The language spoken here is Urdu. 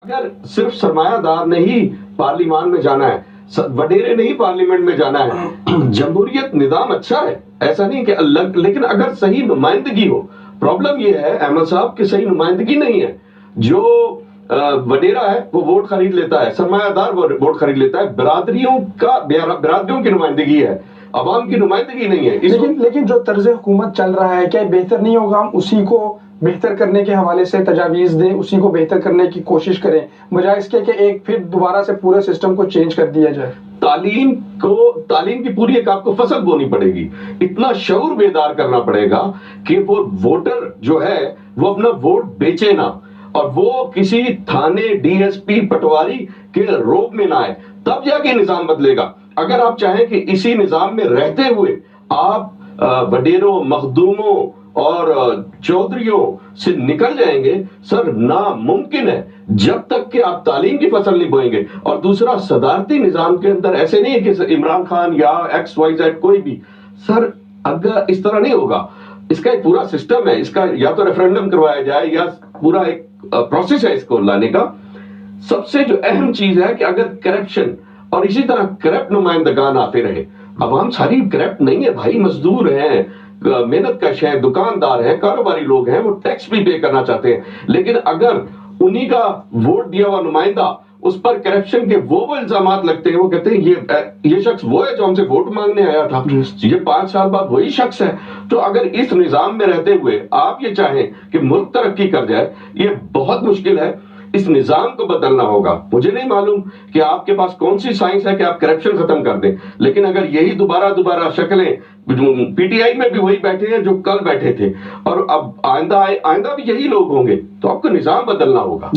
اگر صرف سرمایہ دار نے ہی پارلیمان میں جانا ہے, وڈیرے نہیں پارلیمنٹ میں جانا ہے. جمہوریت نظام اچھا ہے, ایسا نہیں کہ لیکن اگر صحیح نمائندگی ہو. پرابلم یہ ہے احمد صاحب کہ صحیح نمائندگی نہیں ہے. جو وڈیرا ہے وہ ووٹ خرید لیتا ہے, سرمایہ دار ووٹ خرید لیتا ہے, برادریوں کی نمائندگی ہے, عوام کی نمائندگی نہیں ہے. لیکن جو طرز حکومت چل رہا ہے, کیا بہتر نہیں ہوگا ہم اسی کو بہتر کرنے کے حوالے سے تجاویز دیں, اسی کو بہتر کرنے کی کوشش کریں, بجائے اس کے کہ ایک پھر دوبارہ سے پورے سسٹم کو چینج کر دیا جائے؟ تعلیم کی پوری ایک آپ کو فصل بونی پڑے گی, اتنا شعور بیدار کرنا پڑے گا کہ وہ ووٹر جو ہے وہ اپنا ووٹ بیچے نہ, اور وہ کسی تھانے, ڈی ایس پی, پٹواری کے روب میں نہ آئے, تب جا کے نظام بدلے گا. اگر آپ چاہیں کہ اسی نظام میں رہتے ہوئے آپ وڈیروں, مخدوموں اور چودھریوں سے نکل جائیں گے, سر ناممکن ہے جب تک کہ آپ تعلیم کی فصل نہیں بوئیں گے. اور دوسرا, صدارتی نظام کے اندر ایسے نہیں ہے کہ عمران خان یا ایکس وائی زیڈ کوئی بھی, سر اگر اس طرح نہیں ہوگا. اس کا ایک پورا سسٹم ہے, اس کا یا تو ریفرنڈم کروایا جائے یا پورا ایک پروسیس ہے اس کو لانے کا. سب سے جو اہم چیز ہے کہ اگر کرپشن اور اسی طرح کرپٹ نمائندگان آتے رہے, عوام ساری کرپٹ نہیں ہے بھائی, مزدور ہیں, محنت کش ہیں, دکاندار ہیں, کاروباری لوگ ہیں, وہ ٹیکس بھی پے کرنا چاہتے ہیں. لیکن اگر انہی کا ووٹ دیا ہوا نمائندہ اس پر کرپشن کے وہ الزامات لگتے ہیں, وہ کہتے ہیں یہ شخص وہ ہے جو ہم سے ووٹ مانگنے آیا تھا, یہ 5 سال بعد وہی شخص ہے. تو اگر اس نظام میں رہتے ہوئے آپ یہ چاہیں کہ ملک ترقی کر جائے, یہ بہت مشکل ہے. اس نظام کو بدلنا ہوگا. مجھے نہیں معلوم کہ آپ کے پاس کون سی سائنس ہے کہ آپ کرپشن ختم کر دیں, لیکن اگر یہی دوبارہ شکلیں, پی ٹی آئی میں بھی وہی بیٹھے ہیں جو کل بیٹھے تھے, اور اب آئندہ بھی یہی لوگ ہوں گے, تو آپ کو نظام بدلنا ہوگا.